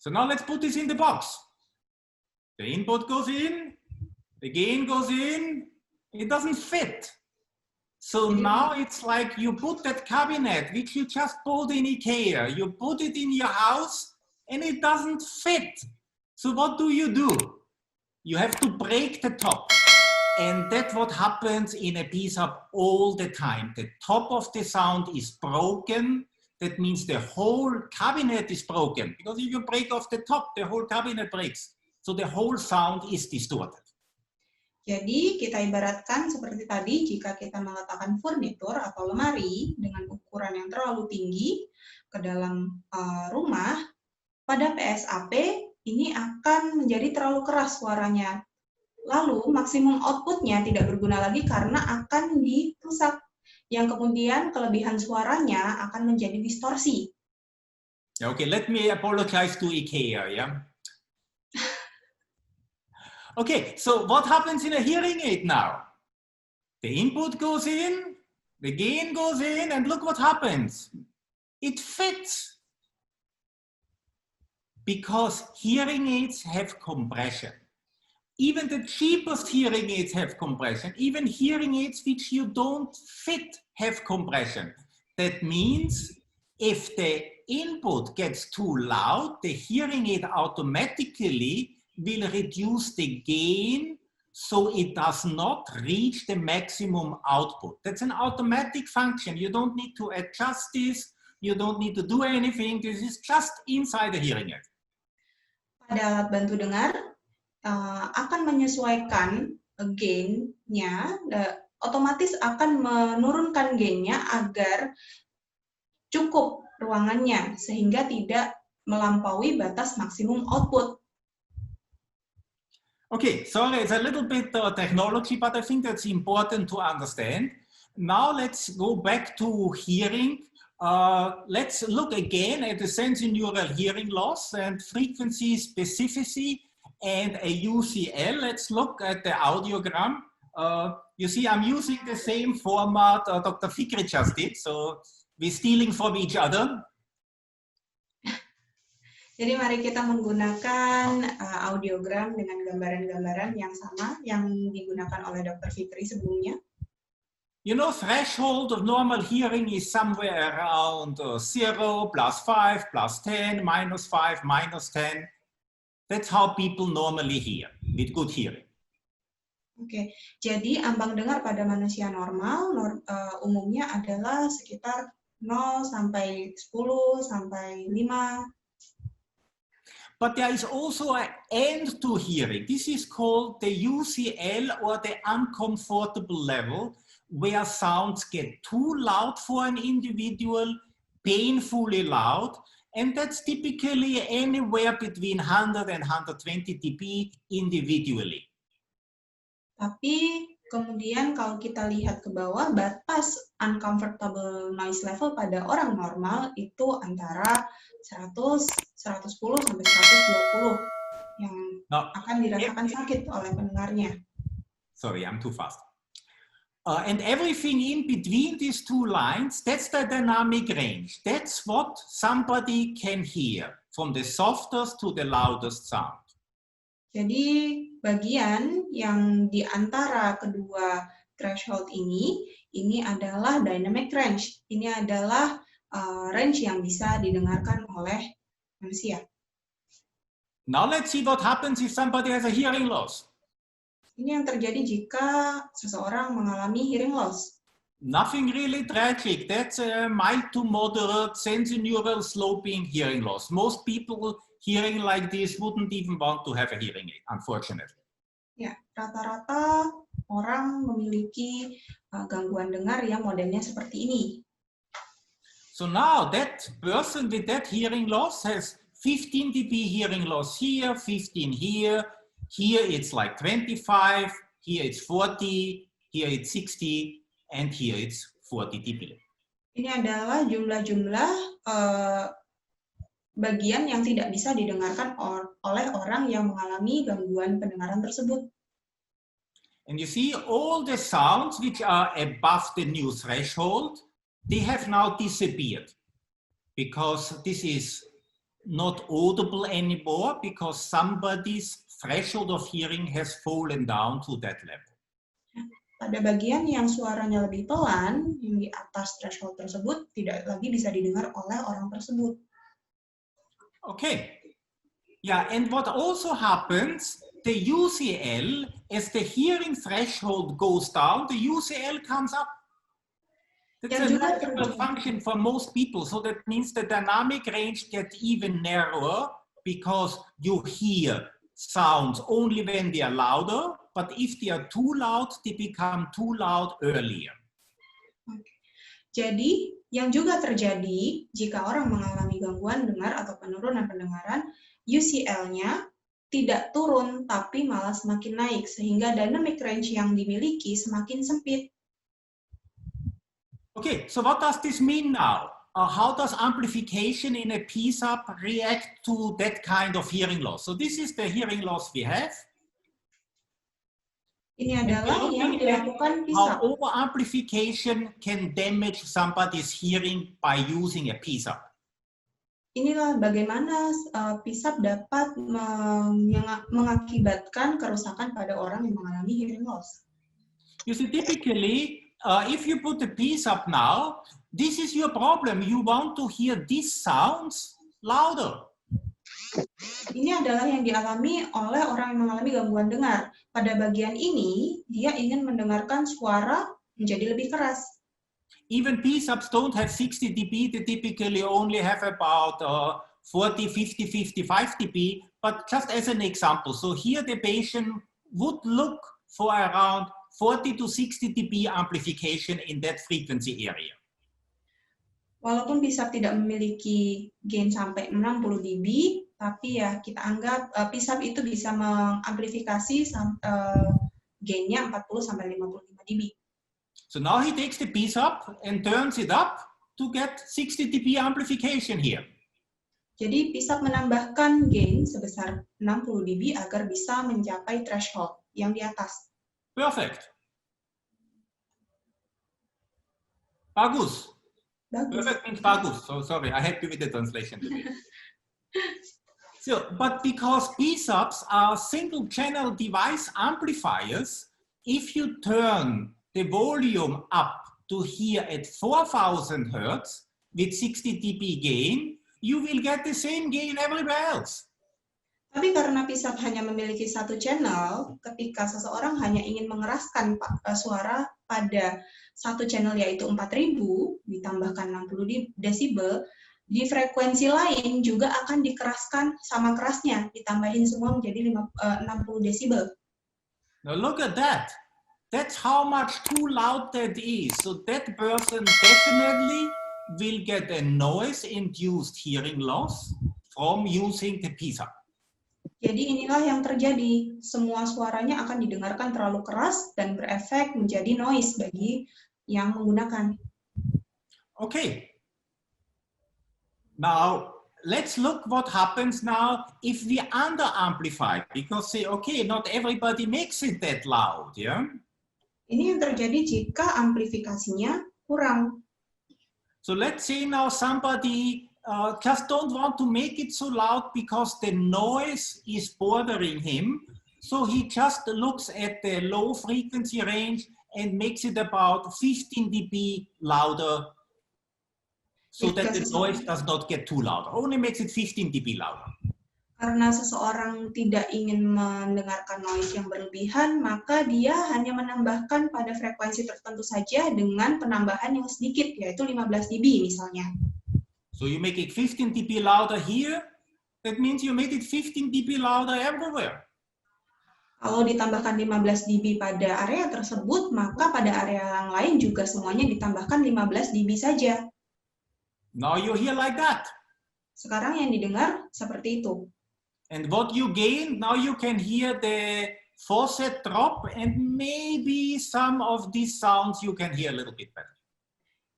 So now let's put this in the box. The input goes in, the gain goes in, it doesn't fit. So now it's like you put that cabinet, which you just bought in IKEA, you put it in your house and it doesn't fit. So what do? You have to break the top. And that's what happens in a PSAP all the time. The top of the sound is broken. That means the whole cabinet is broken. Because if you break off the top, the whole cabinet breaks. So the whole sound is distorted. Jadi kita ibaratkan seperti tadi, jika kita meletakkan furnitur atau lemari dengan ukuran yang terlalu tinggi ke dalam rumah, pada PSAP ini akan menjadi terlalu keras suaranya. Lalu maksimum outputnya tidak berguna lagi karena akan dirusak, yang kemudian kelebihan suaranya akan menjadi distorsi. Okay, let me apologize to IKEA, yeah? Okay, so what happens in a hearing aid now? The input goes in, the gain goes in, and look what happens. It fits. Because hearing aids have compression. Even the cheapest hearing aids have compression. Even hearing aids which you don't fit have compression. That means if the input gets too loud, the hearing aid automatically will reduce the gain so it does not reach the maximum output. That's an automatic function. You don't need to adjust this. You don't need to do anything. This is just inside the hearing aid. Pada alat bantu dengar akan menyesuaikan gain-nya, otomatis akan menurunkan gain-nya agar cukup ruangannya sehingga tidak melampaui batas maksimum output. Okay, sorry, it's a little bit technology, but I think that's important to understand. Now let's go back to hearing. Let's look again at the sensorineural hearing loss and frequency specificity and a UCL. Let's look at the audiogram. You see, I'm using the same format Dr. Fikri just did, so we're stealing from each other. Jadi mari kita menggunakan audiogram dengan gambaran-gambaran yang sama yang digunakan oleh Dr. Fikri sebelumnya. You know, threshold of normal hearing is somewhere around 0, +5, +10, -5, -10. That's how people normally hear, with good hearing. Oke, jadi ambang dengar pada manusia normal umumnya adalah sekitar 0 sampai 10 sampai 5. But there is also an end to hearing. This is called the UCL, or the uncomfortable level, where sounds get too loud for an individual, painfully loud, and that's typically anywhere between 100 and 120 dB individually. Tapi kemudian kalau kita lihat ke bawah, batas uncomfortable noise level pada orang normal itu antara 100, 110 sampai 120 yang akan dirasakan sakit oleh pendengarnya. Sorry, I'm too fast. And everything in between these two lines, that's the dynamic range. That's what somebody can hear, from the softest to the loudest sound. Jadi bagian yang di antara kedua threshold ini adalah dynamic range. Ini adalah range yang bisa didengarkan oleh manusia. Now let's see what happens if somebody has a hearing loss. Ini yang terjadi jika seseorang mengalami hearing loss. Nothing really tragic. That's a mild to moderate sensorineural sloping hearing loss. Most people hearing like this wouldn't even want to have a hearing aid, unfortunately. Ya, rata-rata orang memiliki gangguan dengar yang modelnya seperti ini. So now that person with that hearing loss has 15 dB hearing loss here, 15 here. Here it's like 25, here it's 40, here it's 60, and here it's 40 dB. Ini adalah jumlah-jumlah bagian yang tidak bisa didengarkan oleh orang yang mengalami gangguan pendengaran tersebut. And you see all the sounds which are above the new threshold, they have now disappeared because this is not audible anymore because somebody's threshold of hearing has fallen down to that level. Pada bagian yang suaranya lebih pelan, yang di atas threshold tersebut tidak lagi bisa didengar oleh orang tersebut. Okay. Yeah, and what also happens, the UCL, as the hearing threshold goes down, the UCL comes up. That's a natural function for most people. So that means the dynamic range gets even narrower because you hear sounds only when they are louder, but if they are too loud, they become too loud earlier. Jadi, yang juga terjadi jika orang mengalami gangguan dengar atau penurunan pendengaran, UCL-nya tidak turun, tapi malah semakin naik, sehingga dynamic range yang dimiliki semakin sempit. Okay, so what does this mean now? How does amplification in a PSAP react to that kind of hearing loss? So this is the hearing loss we have. Ini adalah yang dilakukan How PSAP. over-amplification can damage somebody's hearing by using a PSAP. Inilah bagaimana PSAP dapat mengakibatkan kerusakan pada orang yang mengalami hearing loss. You see, typically, if you put the PSAP now, this is your problem. You want to hear these sounds louder. Ini adalah yang dialami oleh orang yang mengalami gangguan dengar. Pada bagian ini, dia ingin mendengarkan suara menjadi lebih keras. Even PSAPs don't have 60 dB, they typically only have about 40, 50, 55 dB, but just as an example, so here the patient would look for around 40 to 60 dB amplification in that frequency area. Walaupun PSAP tidak memiliki gain sampai 60 dB, tapi ya kita anggap PSAP itu bisa mengamplifikasi gainnya 40 sampai 55 dB. So now he takes the PSAP and turns it up to get 60 dB amplification here. Jadi PSAP menambahkan gain sebesar 60 dB agar bisa mencapai threshold yang di atas. Perfect. Bagus. Bagus. Perfect means bagus. So sorry, I happy with the translation today. So, but because PSAPs are single channel device amplifiers, if you turn the volume up to here at 4000 Hertz with 60 dB gain, you will get the same gain everywhere else. Tapi karena PSAP hanya memiliki satu channel, ketika seseorang hanya ingin mengeraskan suara pada satu channel yaitu 4000 ditambahkan 60 desibel, di frekuensi lain juga akan dikeraskan sama kerasnya, ditambahin semua menjadi 60 desibel. Now look at that. That's how much too loud that is. So that person definitely will get a noise-induced hearing loss from using the PSAP. Jadi inilah yang terjadi. Semua suaranya akan didengarkan terlalu keras dan berefek menjadi noise bagi yang menggunakan. Okay. Now, let's look what happens now if we under-amplify. Because say, okay, not everybody makes it that loud, yeah? Ini yang terjadi jika amplifikasinya kurang. So let's say now somebody just don't want to make it so loud because the noise is bothering him. So he just looks at the low frequency range and makes it about 15 dB louder so that the noise does not get too loud. Only makes it 15 dB louder. Karena seseorang tidak ingin mendengarkan noise yang berlebihan, maka dia hanya menambahkan pada frekuensi tertentu saja dengan penambahan yang sedikit, yaitu 15 dB misalnya. So you make it 15 dB louder here, that means you made it 15 dB louder everywhere. Kalau ditambahkan 15 dB pada area tersebut, maka pada area yang lain juga semuanya ditambahkan 15 dB saja. Now you hear like that. Sekarang yang didengar seperti itu. And what you gain, now you can hear the faucet drop and maybe some of these sounds you can hear a little bit better.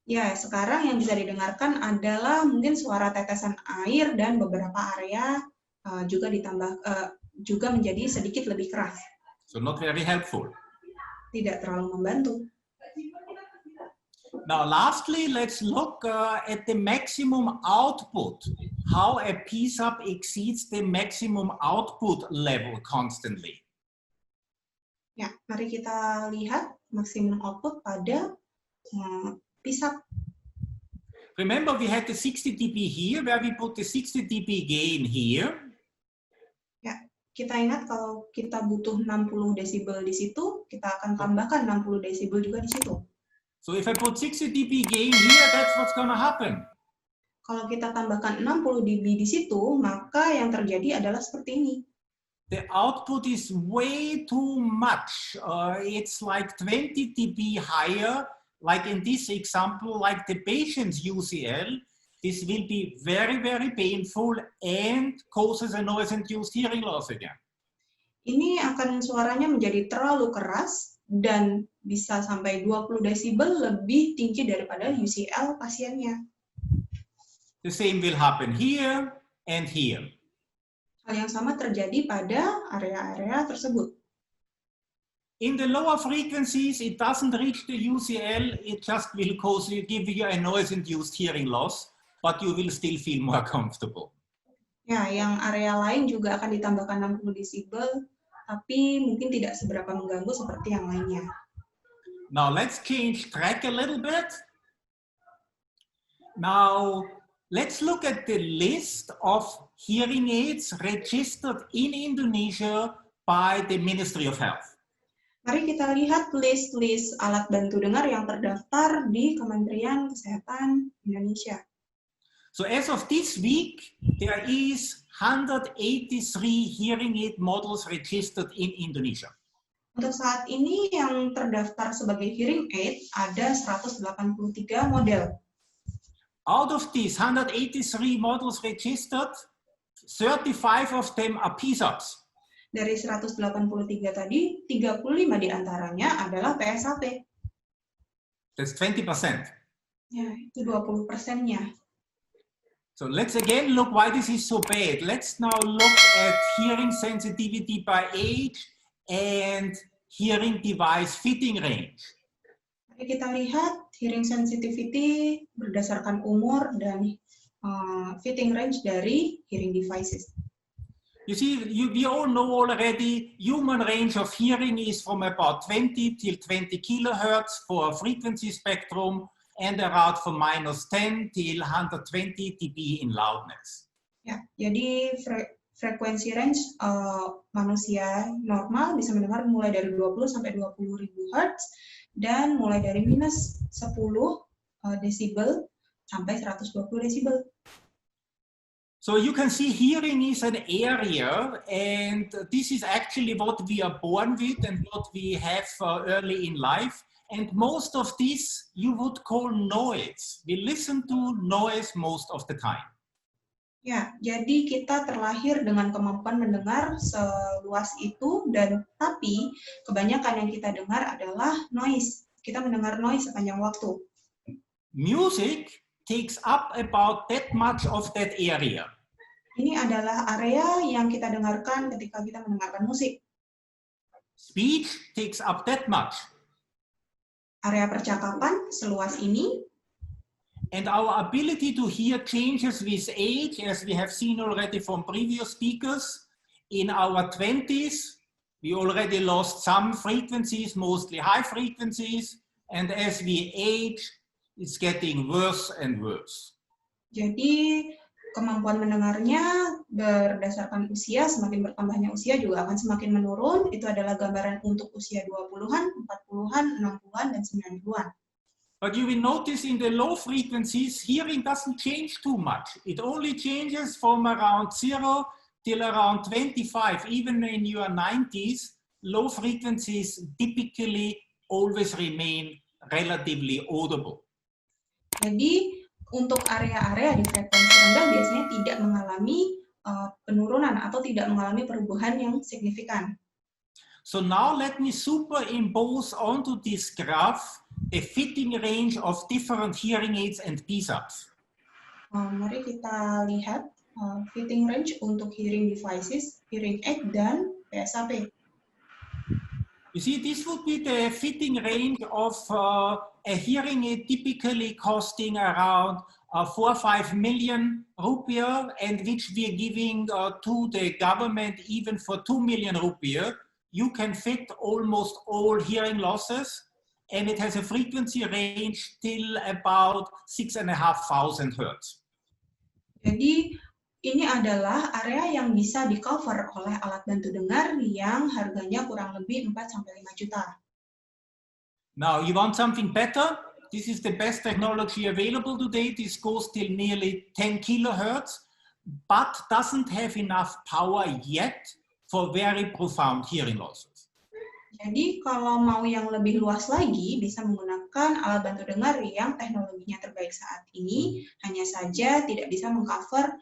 Ya, sekarang yang bisa didengarkan adalah mungkin suara tetesan air dan beberapa area juga menjadi sedikit lebih keras. So not very helpful. Tidak terlalu membantu. Now lastly, let's look at the maximum output how a PSUP exceeds the maximum output level constantly. Ya, mari kita lihat maksimum output pada PSUP. Remember, we had the 60 dB here, where we put the 60 dB gain here. Ya, kita ingat kalau kita butuh 60 desibel di situ, kita akan tambahkan 60 desibel juga di situ. So if I put 60 dB gain here, that's what's going to happen. Kalau kita tambahkan 60 dB di situ, maka yang terjadi adalah seperti ini. The output is way too much. It's like 20 dB higher, like in this example, like the patient's UCL. This will be very, very painful and causes a noise-induced hearing loss again. Ini akan suaranya menjadi terlalu keras dan bisa sampai 20 desibel lebih tinggi daripada UCL pasiennya. The same will happen here and here. Hal yang sama terjadi pada area-area tersebut. In the lower frequencies, it doesn't reach the UCL, it just will give you a noise-induced hearing loss, but you will still feel more comfortable. Ya, yang area lain juga akan ditambahkan 60 desibel, tapi mungkin tidak seberapa mengganggu seperti yang lainnya. Now let's change track a little bit. Now let's look at the list of hearing aids registered in Indonesia by the Ministry of Health. Mari kita lihat list-list alat bantu dengar yang terdaftar di Kementerian Kesehatan Indonesia. So as of this week, there is 183 hearing aid models registered in Indonesia. Untuk saat ini yang terdaftar sebagai hearing aid ada 183 model. Out of these 183 models registered, 35 of them are PSUPs. Dari 183 tadi, 35 diantaranya adalah PSAP. That's 20%. Ya, itu 20%-nya. So let's again look why this is so bad. Let's now look at hearing sensitivity by age and hearing device fitting range. Mari kita lihat hearing sensitivity berdasarkan umur dan fitting range dari hearing devices. You see, we all know already human range of hearing is from about 20 till 20 kilohertz for a frequency spectrum and around from -10 till 120 dB in loudness. Ya, jadi frekuensi range manusia normal bisa mendengar mulai dari 20 sampai 20.000 Hz dan mulai dari minus 10 desibel sampai 120 desibel. So you can see hearing is an area, and this is actually what we are born with and what we have early in life. And most of this you would call noise. We listen to noise most of the time. Ya, jadi kita terlahir dengan kemampuan mendengar seluas itu, dan tapi kebanyakan yang kita dengar adalah noise. Kita mendengar noise sepanjang waktu. Music takes up about that much of that area. Ini adalah area yang kita dengarkan ketika kita mendengarkan musik. Speech takes up that much. Area percakapan seluas ini. And our ability to hear changes with age, as we have seen already from previous speakers. In our 20s, we already lost some frequencies, mostly high frequencies. And as we age, it's getting worse and worse. Jadi kemampuan mendengarnya berdasarkan usia, semakin bertambahnya usia juga akan semakin menurun. Itu adalah gambaran untuk usia 20-an, 40-an, 60-an, dan 90-an. But you will notice in the low frequencies, hearing doesn't change too much. It only changes from around 0 till around 25. Even in your 90s, low frequencies typically always remain relatively audible. Jadi, untuk area-area di frekuensi rendah biasanya tidak mengalami penurunan atau tidak mengalami perubahan yang signifikan. So now let me superimpose onto this graph the fitting range of different hearing aids and PSUPs. Mari kita lihat fitting range untuk hearing devices, hearing aid, dan PSAP. You see, this would be the fitting range of a hearing aid typically costing around 4-5 million rupiah, and which we are giving to the government even for 2 million rupiah, you can fit almost all hearing losses, and it has a frequency range till about 6,500 Hertz. Jadi ini adalah area yang bisa di-cover oleh alat bantu dengar yang harganya kurang lebih 4-5 juta. Now, you want something better? This is the best technology available today. This goes till nearly 10 kilohertz, but doesn't have enough power yet for very profound hearing losses. Jadi kalau mau yang lebih luas lagi, bisa menggunakan alat bantu dengar yang teknologinya terbaik saat ini, hanya saja tidak bisa mengcover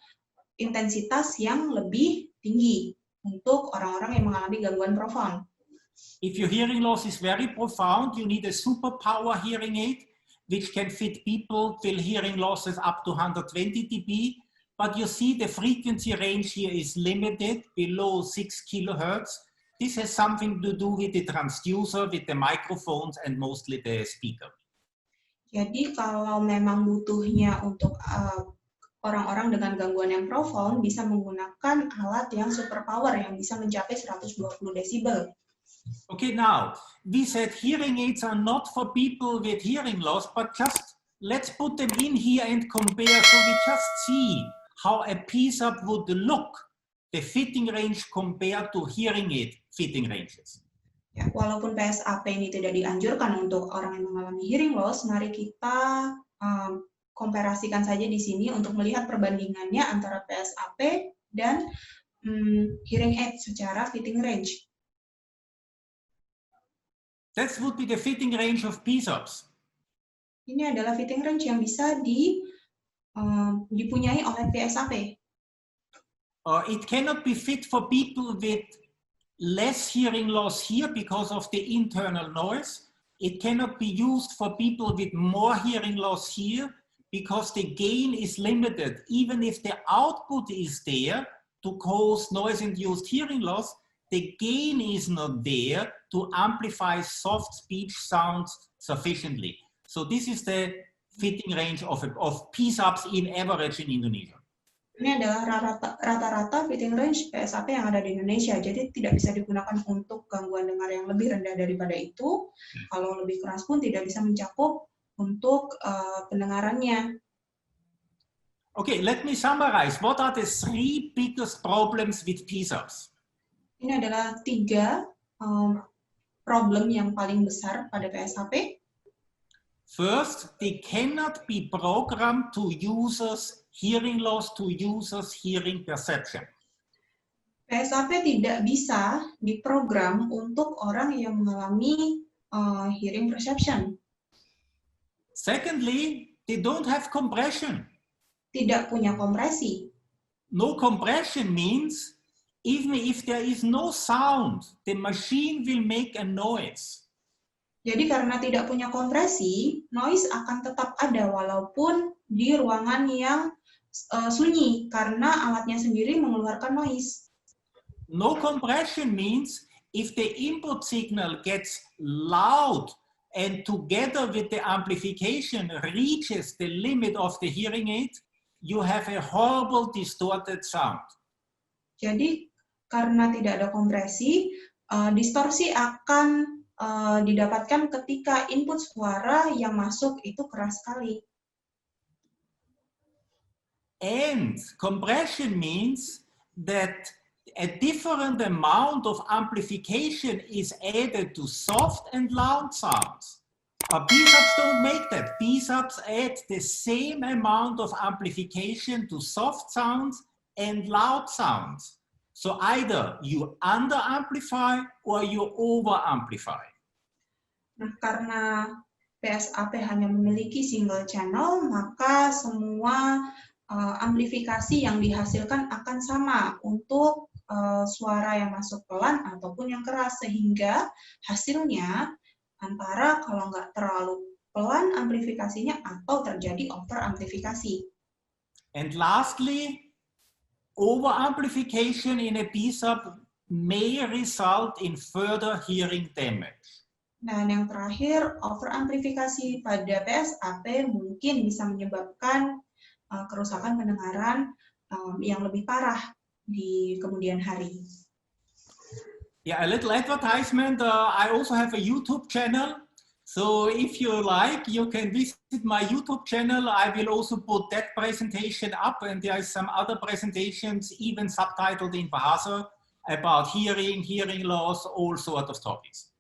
intensitas yang lebih tinggi untuk orang-orang yang mengalami gangguan profound. If your hearing loss is very profound, you need a superpower hearing aid, which can fit people with hearing losses up to 120 dB. But you see the frequency range here is limited below 6 kilohertz. This has something to do with the transducer, with the microphones, and mostly the speaker. Jadi kalau memang butuhnya untuk orang-orang dengan gangguan yang profound bisa menggunakan alat yang superpower yang bisa mencapai 120 desibel. Okay, now, we said hearing aids are not for people with hearing loss, but just let's put them in here and compare so we just see how a PSAP would look, the fitting range compared to hearing aid fitting ranges. Ya, walaupun PSAP ini tidak dianjurkan untuk orang yang mengalami hearing loss, mari kita komparasikan saja di sini untuk melihat perbandingannya antara PSAP dan hearing aid secara fitting range. That would be the fitting range of PSAPs. Ini adalah fitting range yang bisa dipunyai oleh PSAP. It cannot be fit for people with less hearing loss here because of the internal noise. It cannot be used for people with more hearing loss here because the gain is limited. Even if the output is there to cause noise-induced hearing loss, the gain is not there to amplify soft speech sounds sufficiently. So this is the fitting range of PSAPs in average in Indonesia. Ini adalah rata-rata fitting range PSAP yang ada di Indonesia, jadi tidak bisa digunakan untuk gangguan dengar yang lebih rendah daripada itu. Kalau lebih keras pun tidak bisa mencakup untuk pendengarannya. Okay, let me summarize. What are the 3 biggest problems with PSAPs? Ini adalah 3 problem yang paling besar pada PSAP. First, they cannot be programmed to users' hearing loss to users' hearing perception. PSAP tidak bisa diprogram untuk orang yang mengalami hearing perception. Secondly, they don't have compression. Tidak punya kompresi. No compression means even if there is no sound, the machine will make a noise. Jadi karena tidak punya kompresi, noise akan tetap ada walaupun di ruangan yang sunyi karena alatnya sendiri mengeluarkan noise. No compression means if the input signal gets loud and together with the amplification reaches the limit of the hearing aid, you have a horrible distorted sound. Jadi karena tidak ada kompresi, distorsi akan didapatkan ketika input suara yang masuk itu keras sekali. And compression means that a different amount of amplification is added to soft and loud sounds. PSAPs don't make that. PSAPs add the same amount of amplification to soft sounds and loud sounds. So either you under-amplify or you over-amplify. Nah, karena PSAP hanya memiliki single channel, maka semua amplifikasi yang dihasilkan akan sama untuk suara yang masuk pelan ataupun yang keras, sehingga hasilnya antara kalau nggak terlalu pelan amplifikasinya atau terjadi over-amplifikasi. And lastly, over-amplification in a PSAP may result in further hearing damage. Dan yang terakhir, over-amplifikasi pada PSAP mungkin bisa menyebabkan kerusakan pendengaran yang lebih parah di kemudian hari. Yeah, a little advertisement. I also have a YouTube channel. So if you like, you can visit my YouTube channel. I will also put that presentation up, and there is some other presentations, even subtitled in Bahasa, about hearing loss, all sort of topics.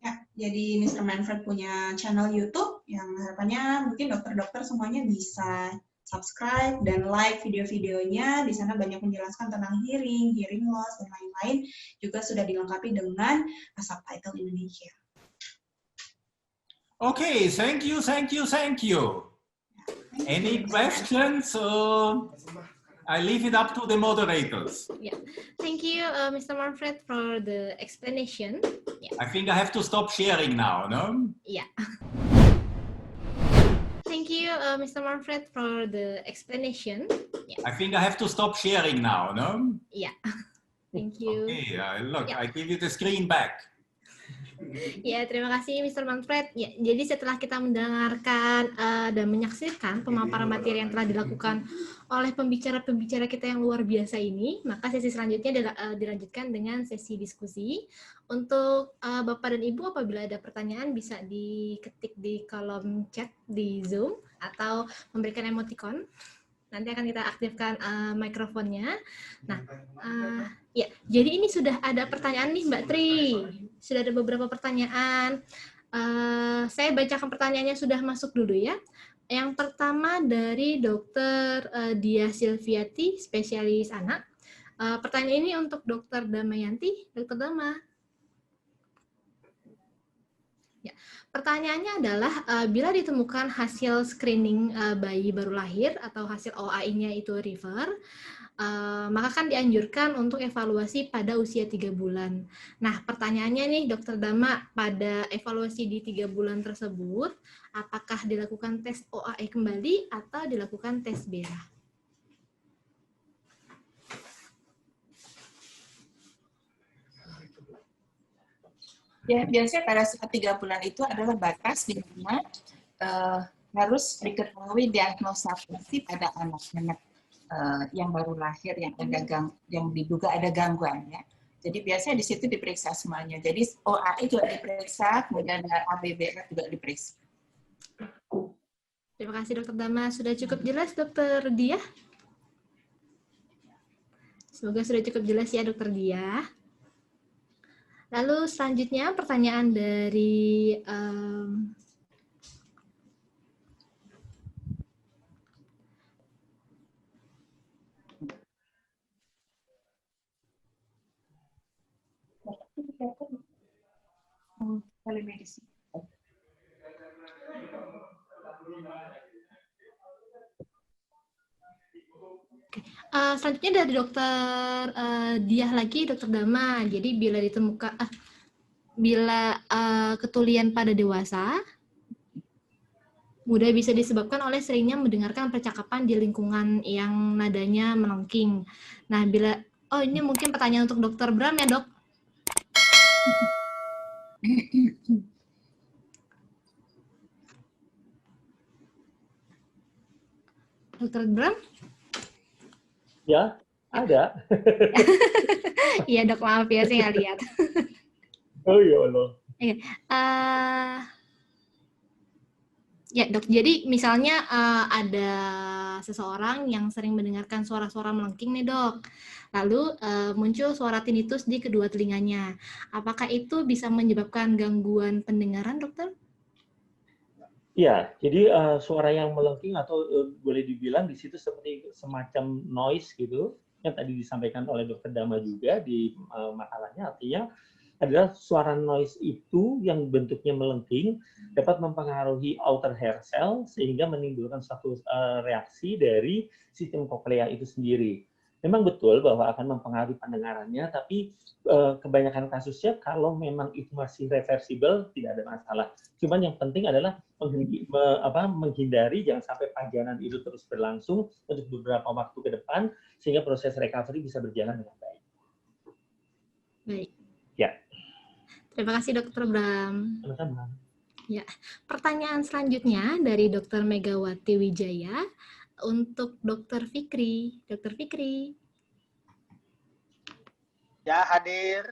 Ya, jadi Mr. Manfred punya channel YouTube yang harapannya mungkin dokter-dokter semuanya bisa subscribe dan like video-videonya. Di sana banyak menjelaskan tentang hearing loss, dan lain-lain. Juga sudah dilengkapi dengan subtitle Indonesia. Okay, thank you. Any questions? I leave it up to the moderators. Yeah, thank you, Mr. Manfred, for the explanation. Yeah. I think I have to stop sharing now, no? Yeah. Thank you, Mr. Manfred, for the explanation. Yeah. I think I have to stop sharing now, no? Yeah. Thank you. Okay, look, Yeah. I give you the screen back. Ya, terima kasih Mr. Manfred. Ya, jadi setelah kita mendengarkan dan menyaksikan pemaparan materi yang telah dilakukan oleh pembicara-pembicara kita yang luar biasa ini, maka sesi selanjutnya dilanjutkan dengan sesi diskusi. Untuk Bapak dan Ibu, apabila ada pertanyaan bisa diketik di kolom chat di Zoom atau memberikan emoticon. Nanti akan kita aktifkan mikrofonnya. Nah, ya, jadi ini sudah ada pertanyaan nih Mbak Tri. Sudah ada beberapa pertanyaan. Saya bacakan pertanyaannya sudah masuk dulu ya. Yang pertama dari Dr. Dia Silviati, spesialis anak. Pertanyaan ini untuk Dr. Damayanti. Dr. Dama. Ya. Pertanyaannya adalah, bila ditemukan hasil screening bayi baru lahir atau hasil OAI-nya itu refer, maka kan dianjurkan untuk evaluasi pada usia 3 bulan. Nah, pertanyaannya nih, Dr. Dama, pada evaluasi di 3 bulan tersebut, apakah dilakukan tes OAI kembali atau dilakukan tes BERA? Ya, biasanya pada saat 3 bulan itu adalah batas di mana harus diketahui diagnosa pasti pada anak-anak yang baru lahir yang diduga ada gangguan ya. Jadi biasanya di situ diperiksa semuanya. Jadi OAI juga diperiksa, kemudian ABBR juga diperiksa. Terima kasih Dr. Dama. Sudah cukup jelas Dr. Dia? Semoga sudah cukup jelas ya Dr. Dia. Lalu selanjutnya pertanyaan dari Telemedicine. Selanjutnya dari Dokter Diah lagi, Dokter Dama. Jadi bila ditemukan ketulian pada dewasa, mudah bisa disebabkan oleh seringnya mendengarkan percakapan di lingkungan yang nadanya melengking. Nah, ini mungkin pertanyaan untuk Dokter Bram ya, Dok? Dokter Bram? Ya, ada. Iya Dok, maaf ya, saya nggak lihat. Oh ya Allah. Ya Dok, jadi misalnya ada seseorang yang sering mendengarkan suara-suara melengking nih Dok, lalu muncul suara tinnitus di kedua telinganya. Apakah itu bisa menyebabkan gangguan pendengaran, Dokter? Ya, jadi suara yang melengking atau boleh dibilang di situ seperti semacam noise gitu, yang tadi disampaikan oleh Dr. Dama juga di makalahnya, artinya adalah suara noise itu yang bentuknya melengking dapat mempengaruhi outer hair cell sehingga menimbulkan suatu reaksi dari sistem koklea itu sendiri. Memang betul bahwa akan mempengaruhi pendengarannya, tapi kebanyakan kasusnya kalau memang itu masih reversible tidak ada masalah. Cuman yang penting adalah menghindari jangan sampai pajanan itu terus berlangsung untuk beberapa waktu ke depan sehingga proses recovery bisa berjalan dengan baik. Baik. Ya. Terima kasih Dr. Bram. Sama-sama. Ya. Pertanyaan selanjutnya dari Dr. Megawati Wijaya. untuk Dr. Fikri. Dr. Fikri. Ya, hadir.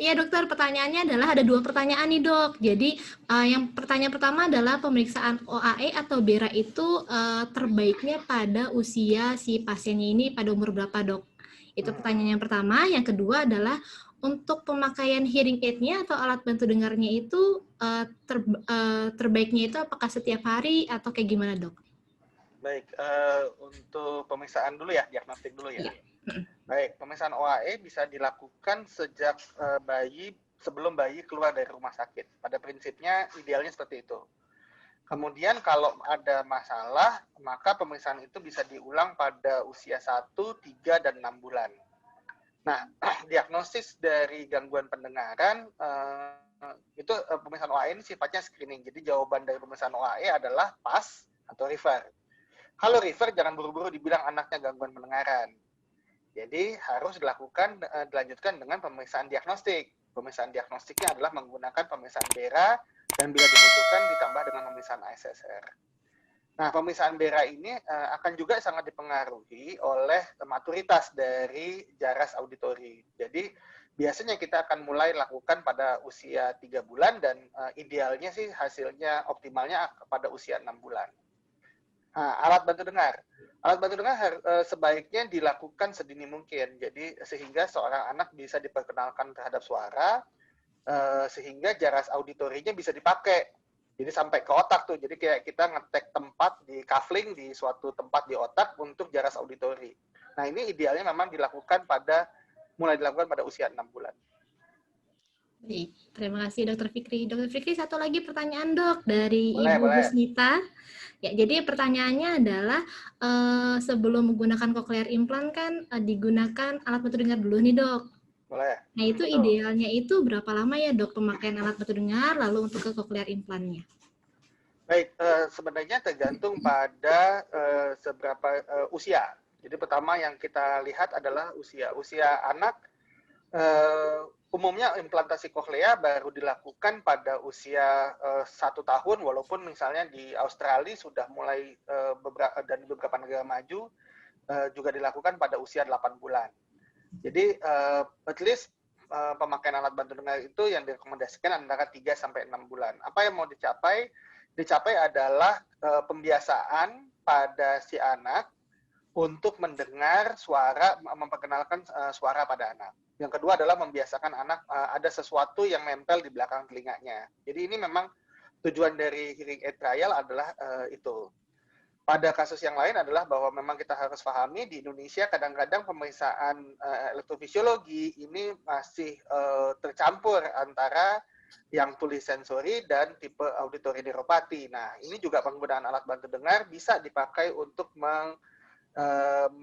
Iya dokter, pertanyaannya adalah ada 2 pertanyaan nih dok. Jadi yang pertanyaan pertama adalah pemeriksaan OAE atau BERA itu terbaiknya pada usia si pasiennya ini pada umur berapa dok? Itu pertanyaan yang pertama. Yang kedua adalah untuk pemakaian hearing aid-nya atau alat bantu dengarnya itu terbaiknya itu apakah setiap hari atau kayak gimana dok? Baik, untuk pemeriksaan dulu ya, diagnostik dulu ya. Baik, pemeriksaan OAE bisa dilakukan sejak sebelum bayi keluar dari rumah sakit. Pada prinsipnya idealnya seperti itu. Kemudian kalau ada masalah, maka pemeriksaan itu bisa diulang pada usia 1, 3, dan 6 bulan. Nah, diagnosis dari gangguan pendengaran, itu pemeriksaan OAE ini sifatnya screening. Jadi jawaban dari pemeriksaan OAE adalah pass atau refer. Kalau refer, jangan buru-buru dibilang anaknya gangguan pendengaran. Jadi harus dilanjutkan dengan pemeriksaan diagnostik. Pemeriksaan diagnostiknya adalah menggunakan pemeriksaan BERA dan bila dibutuhkan ditambah dengan pemeriksaan ASSR. Nah, pemeriksaan BERA ini akan juga sangat dipengaruhi oleh maturitas dari jaras auditori. Jadi biasanya kita akan mulai lakukan pada usia 3 bulan dan idealnya sih hasilnya optimalnya pada usia 6 bulan. Nah, alat bantu dengar. Alat bantu dengar sebaiknya dilakukan sedini mungkin. Jadi sehingga seorang anak bisa diperkenalkan terhadap suara, sehingga jaras auditorinya bisa dipakai. Jadi sampai ke otak tuh. Jadi kayak kita ngetek tempat di cufflink di suatu tempat di otak untuk jaras auditori. Nah ini idealnya memang mulai dilakukan pada usia 6 bulan. Baik, terima kasih Dr. Fikri. Dr. Fikri, satu lagi pertanyaan dok dari Boleh. Ibu Husnita. Ya, jadi pertanyaannya adalah sebelum menggunakan cochlear implant kan digunakan alat bantu dengar dulu nih dok. Boleh. Nah itu Betul. idealnya itu berapa lama ya dok pemakaian alat bantu dengar lalu untuk ke cochlear implantnya? Baik, sebenarnya tergantung pada seberapa usia. Jadi pertama yang kita lihat adalah usia. Usia anak umumnya implantasi cochlea baru dilakukan pada usia 1 tahun, walaupun misalnya di Australia sudah mulai dan beberapa negara maju juga dilakukan pada usia 8 bulan. Jadi at least pemakaian alat bantu dengar itu yang direkomendasikan antara 3 sampai 6 bulan. Apa yang mau dicapai? Dicapai adalah pembiasaan pada si anak untuk mendengar suara, memperkenalkan suara pada anak. Yang kedua adalah membiasakan anak ada sesuatu yang nempel di belakang telinganya. Jadi ini memang tujuan dari hearing aid trial adalah itu. Pada kasus yang lain adalah bahwa memang kita harus pahami di Indonesia kadang-kadang pemeriksaan elektrofisiologi ini masih tercampur antara yang tulisensori dan tipe auditory neuropati. Nah, ini juga penggunaan alat bantu dengar bisa dipakai untuk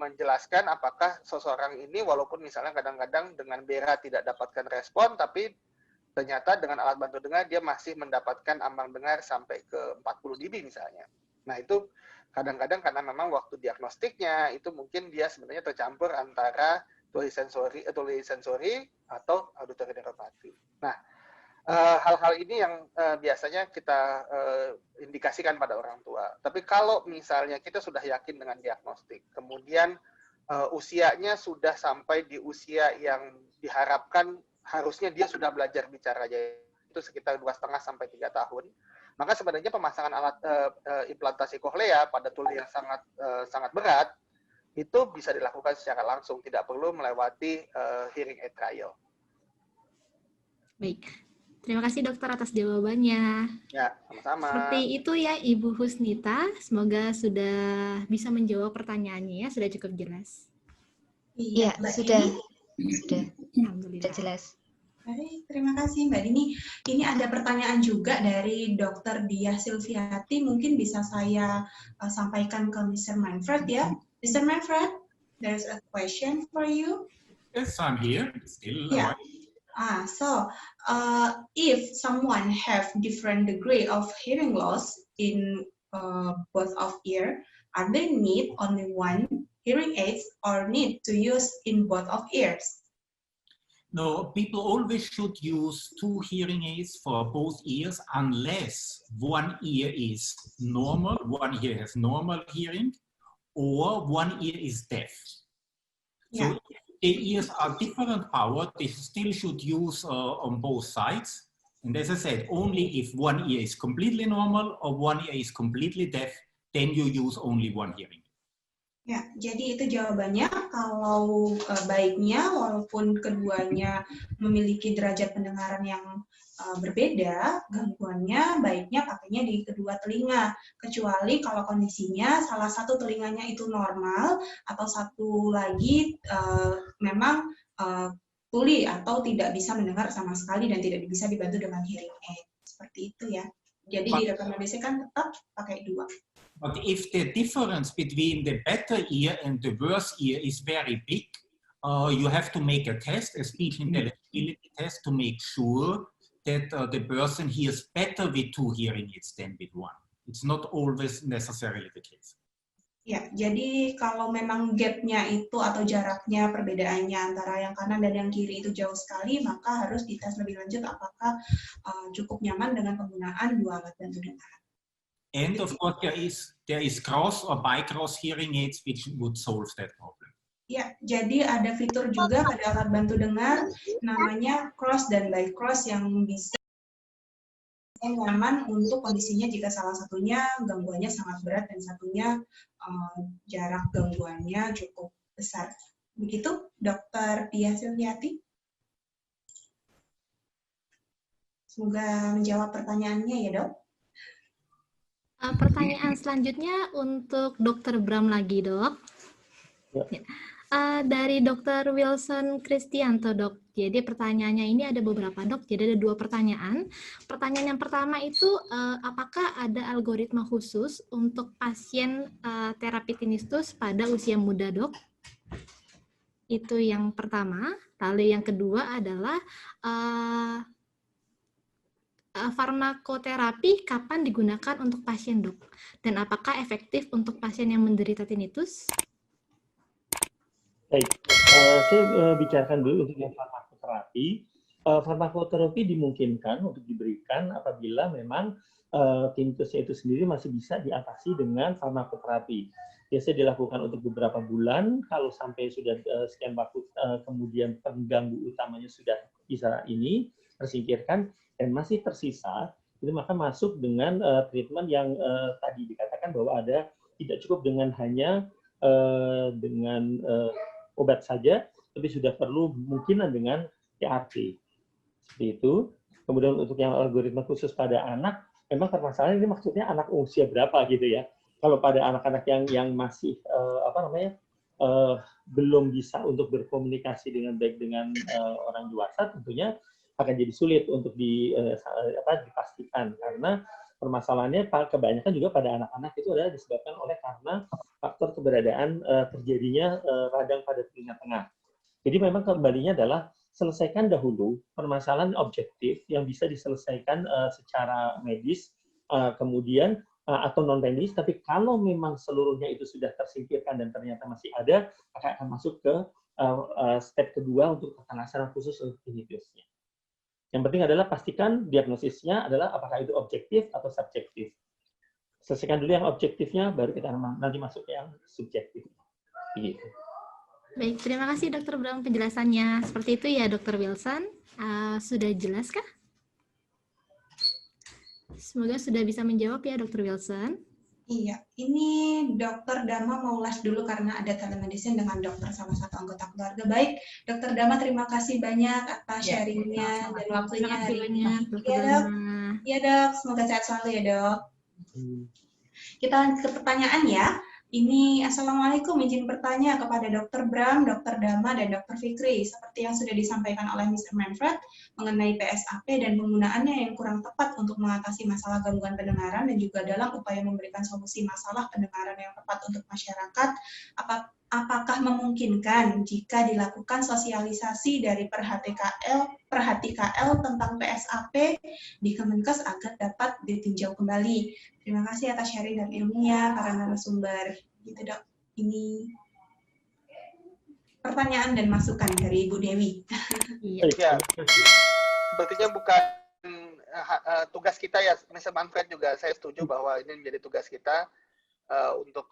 menjelaskan apakah seseorang ini walaupun misalnya kadang-kadang dengan BERA tidak dapatkan respon, tapi ternyata dengan alat bantu dengar dia masih mendapatkan ambang dengar sampai ke 40 dB misalnya. Nah itu kadang-kadang karena memang waktu diagnostiknya itu mungkin dia sebenarnya tercampur antara tulisensori atau auditory neuropati. Nah hal-hal ini yang biasanya kita indikasikan pada orang tua. Tapi kalau misalnya kita sudah yakin dengan diagnostik, kemudian usianya sudah sampai di usia yang diharapkan harusnya dia sudah belajar bicara, yaitu sekitar 2,5 sampai 3 tahun, maka sebenarnya pemasangan alat implantasi cochlea pada tuli yang sangat berat itu bisa dilakukan secara langsung, tidak perlu melewati hearing aid trial. Baik. Terima kasih dokter atas jawabannya. Ya, sama-sama. Seperti itu ya Ibu Husnita, semoga sudah bisa menjawab pertanyaannya ya, sudah cukup jelas. Iya, sudah. Alhamdulillah. Sudah jelas. Baik, terima kasih Mbak Dini. Ini ada pertanyaan juga dari Dr. Diah Silviati, mungkin bisa saya sampaikan ke Mr. Manfred ya. Mr. Manfred, there's a question for you. Yes, I'm here. Still. Yeah. If someone have different degree of hearing loss in both of ear, are they need only one hearing aids or need to use in both of ears? No, people always should use 2 hearing aids for both ears unless one ear is normal, one ear has normal hearing, or one ear is deaf. So if the ears are different power, they still should use on both sides. And as I said, only if one ear is completely normal or one ear is completely deaf, then you use only one hearing. Ya, jadi itu jawabannya. Kalau baiknya, walaupun keduanya memiliki derajat pendengaran yang berbeda, gangguannya baiknya pakainya di kedua telinga. Kecuali kalau kondisinya salah satu telinganya itu normal, atau satu lagi memang tuli atau tidak bisa mendengar sama sekali dan tidak bisa dibantu dengan hearing aid. Seperti itu ya. Jadi direkomendasikan tetap pakai dua. But if the difference between the better ear and the worse ear is very big, you have to make a test, a speech intelligibility test, to make sure that the person hears better with two hearing aids than with one. It's not always necessarily the case. Ya, jadi kalau memang gap-nya itu atau jaraknya, perbedaannya antara yang kanan dan yang kiri itu jauh sekali, maka harus dites lebih lanjut apakah cukup nyaman dengan penggunaan dua alat bantu dengar. And of course, there is cross or bi-cross hearing aids which would solve that problem. Ya, jadi ada fitur juga pada alat bantu dengar namanya cross dan bi-cross yang bisa nyaman untuk kondisinya jika salah satunya gangguannya sangat berat dan satunya jarak gangguannya cukup besar. Begitu, Dr. Pia Silviati? Semoga menjawab pertanyaannya ya, Dok. Pertanyaan selanjutnya untuk Dr. Bram lagi, Dok. Ya. Dari Dr. Wilson Kristianto, Dok. Jadi pertanyaannya ini ada beberapa, Dok. Jadi ada dua pertanyaan. Pertanyaan yang pertama itu, apakah ada algoritma khusus untuk pasien terapi tinnitus pada usia muda, Dok? Itu yang pertama. Lalu yang kedua adalah farmakoterapi kapan digunakan untuk pasien, Dok? Dan apakah efektif untuk pasien yang menderita tinnitus? Baik, saya bicarakan dulu untuk yang farmakoterapi. Farmakoterapi dimungkinkan untuk diberikan apabila memang tinnitusnya itu sendiri masih bisa diatasi dengan farmakoterapi. Biasanya dilakukan untuk beberapa bulan, kalau sampai sudah sekian waktu kemudian pengganggu utamanya sudah bisa tersingkirkan, dan masih tersisa, itu maka masuk dengan treatment yang tadi dikatakan bahwa ada tidak cukup dengan hanya dengan obat saja, tapi sudah perlu kemungkinan dengan TRP. Seperti itu. Kemudian untuk yang algoritma khusus pada anak, memang permasalahan ini maksudnya anak usia berapa gitu ya. Kalau pada anak-anak yang masih belum bisa untuk berkomunikasi dengan baik dengan orang dewasa, tentunya akan jadi sulit untuk dipastikan, karena permasalahannya kebanyakan juga pada anak-anak itu adalah disebabkan oleh karena faktor keberadaan terjadinya radang pada telinga tengah. Jadi memang kembalinya adalah selesaikan dahulu permasalahan objektif yang bisa diselesaikan secara medis, kemudian atau non medis, tapi kalau memang seluruhnya itu sudah tersingkirkan dan ternyata masih ada, maka akan masuk ke step kedua untuk penanganan khusus untuk tinnitusnya. Yang penting adalah pastikan diagnosisnya adalah apakah itu objektif atau subjektif. Selesaikan dulu yang objektifnya, baru kita nanti masuk ke yang subjektif. Begitu. Baik, terima kasih Dr. Bram penjelasannya. Seperti itu ya Dr. Wilson. Sudah jelas kah? Semoga sudah bisa menjawab ya Dr. Wilson. Iya, ini Dr. Dama mau les dulu karena ada telemedicine dengan dokter salah satu anggota keluarga. Baik, Dr. Dama terima kasih banyak atas sharingnya dan waktunya hari ini. Iya dok, semoga sehat selalu ya dok. Kita lanjut ke pertanyaan ya. Ini, Assalamualaikum, izin bertanya kepada Dr. Bram, Dr. Dama, dan Dr. Fikri. Seperti yang sudah disampaikan oleh Mr. Manfred mengenai PSAP dan penggunaannya yang kurang tepat untuk mengatasi masalah gangguan pendengaran dan juga dalam upaya memberikan solusi masalah pendengaran yang tepat untuk masyarakat, apakah memungkinkan jika dilakukan sosialisasi dari Perhatikl tentang PSAP di Kemenkes agar dapat ditinjau kembali? Terima kasih atas sharing dan ilmunya para narasumber. Gitu dok. Ini pertanyaan dan masukan dari Ibu Dewi. Ya, sepertinya bukan tugas kita ya, Mr. Manfred juga saya setuju bahwa ini menjadi tugas kita. untuk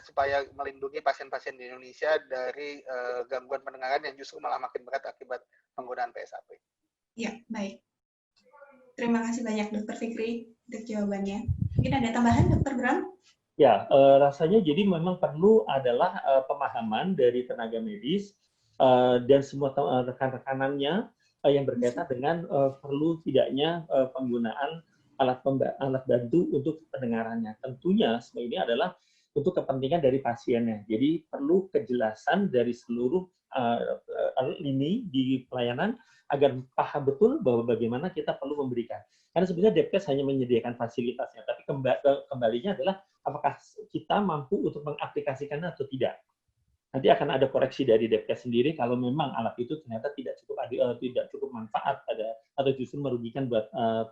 supaya melindungi pasien-pasien di Indonesia dari gangguan pendengaran yang justru malah makin berat akibat penggunaan PSAP. Ya, baik. Terima kasih banyak Dr. Fikri untuk jawabannya. Mungkin ada tambahan Dr. Bram? Ya, rasanya jadi memang perlu adalah pemahaman dari tenaga medis dan semua rekan-rekanannya yang berkaitan dengan perlu tidaknya penggunaan alat bantu untuk pendengarannya. Tentunya semua ini adalah untuk kepentingan dari pasiennya. Jadi perlu kejelasan dari seluruh lini di pelayanan agar paham betul bahwa bagaimana kita perlu memberikan. Karena sebenarnya Depkes hanya menyediakan fasilitasnya, tapi kembalinya adalah apakah kita mampu untuk mengaplikasikannya atau tidak. Nanti akan ada koreksi dari Depkes sendiri kalau memang alat itu ternyata tidak cukup manfaat atau justru merugikan buat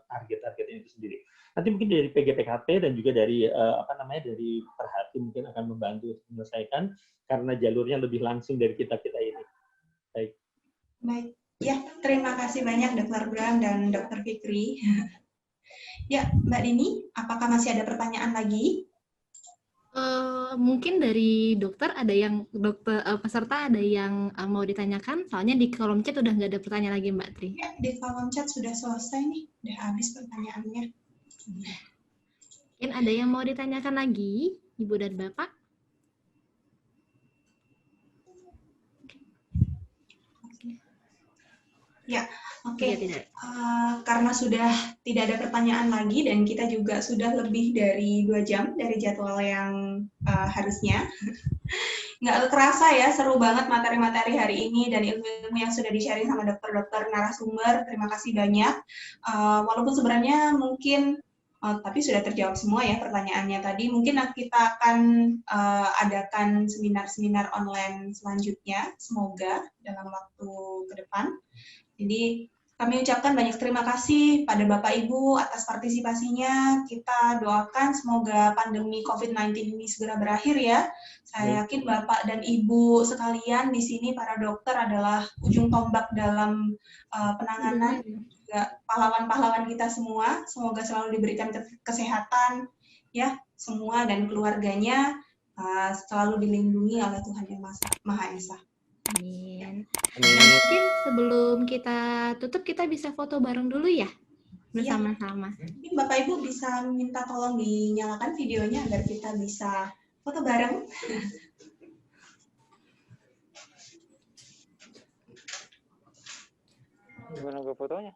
target-target itu sendiri. Nanti mungkin dari PGPKT dan juga dari dari Perhati mungkin akan membantu menyelesaikan karena jalurnya lebih langsung dari kita ini. Baik. Baik. Ya, terima kasih banyak Dr. Bram dan Dr. Fikri. Ya, Mbak Dini, apakah masih ada pertanyaan lagi? Mungkin dari dokter ada yang peserta ada yang mau ditanyakan, soalnya di kolom chat udah nggak ada pertanyaan lagi Mbak Tri. Ya, di kolom chat sudah selesai nih, udah habis pertanyaannya. Mungkin ada yang mau ditanyakan lagi, Ibu dan Bapak? Ya, oke. Karena sudah tidak ada pertanyaan lagi dan kita juga sudah lebih dari 2 jam dari jadwal yang harusnya. Nggak kerasa ya, seru banget materi-materi hari ini dan ilmu-ilmu yang sudah di-sharing sama dokter-dokter narasumber. Terima kasih banyak. Walaupun sebenarnya mungkin, tapi sudah terjawab semua ya pertanyaannya tadi. Mungkin kita akan adakan seminar-seminar online selanjutnya, semoga dalam waktu ke depan. Jadi kami ucapkan banyak terima kasih pada Bapak Ibu atas partisipasinya. Kita doakan semoga pandemi COVID-19 ini segera berakhir ya. Saya yakin Bapak dan Ibu sekalian di sini para dokter adalah ujung tombak dalam penanganan, juga pahlawan-pahlawan kita semua. Semoga selalu diberikan kesehatan ya semua dan keluarganya selalu dilindungi oleh Tuhan Yang Maha Esa. Amin. Nah, mungkin sebelum kita tutup, kita bisa foto bareng dulu ya? Bersama-sama. Mungkin Bapak Ibu bisa minta tolong dinyalakan videonya agar kita bisa foto bareng. Gimana gue fotonya?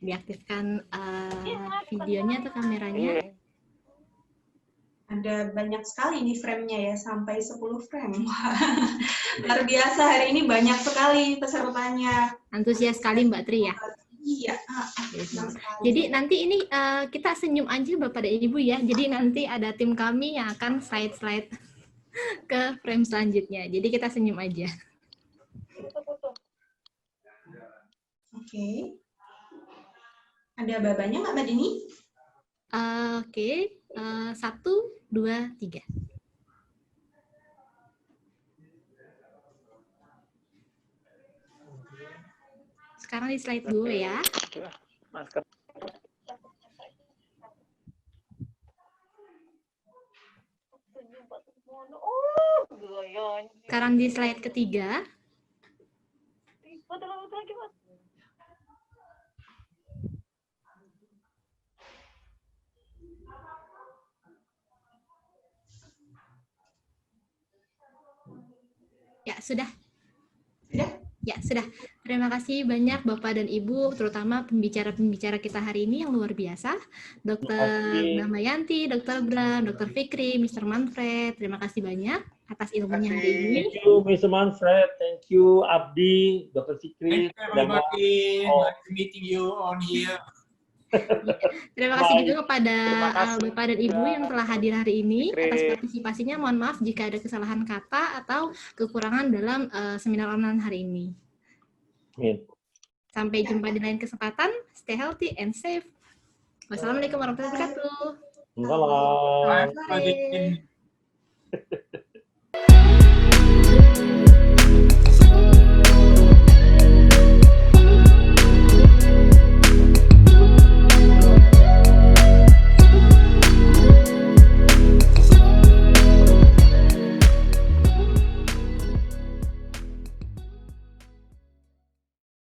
Diaktifkan videonya atau kameranya. Ada banyak sekali nih frame-nya ya, sampai 10 frame. Luar biasa, hari ini banyak sekali pesertanya. Antusias sekali Mbak Tri ya? Iya. Jadi nanti ini kita senyum aja Bapak dan Ibu ya. Jadi nanti ada tim kami yang akan slide-slide ke frame selanjutnya. Jadi kita senyum aja. Oke. Ada babanya nggak Mbak Dini? Oke. 1, 2, 3. Sekarang di slide 2 ya. Masker. Sekarang di slide ketiga. Ya, sudah. Ya, sudah. Terima kasih banyak Bapak dan Ibu, terutama pembicara-pembicara kita hari ini yang luar biasa. Dr. Damayanti, Dr. Bram, Dr. Fikri, Mr. Manfred. Terima kasih banyak atas ilmunya hari ini. Thank you, Mr. Manfred. Thank you, Abdi, Dr. Fikri. Thank you, everybody. Nice meeting you on here. Terima kasih juga kepada Bapak dan Ibu yang telah hadir hari ini. Atas partisipasinya, mohon maaf jika ada kesalahan kata atau kekurangan dalam seminar online hari ini. Sampai jumpa di lain kesempatan. Stay healthy and safe. Wassalamualaikum warahmatullahi wabarakatuh. Selamat. Selamat sore.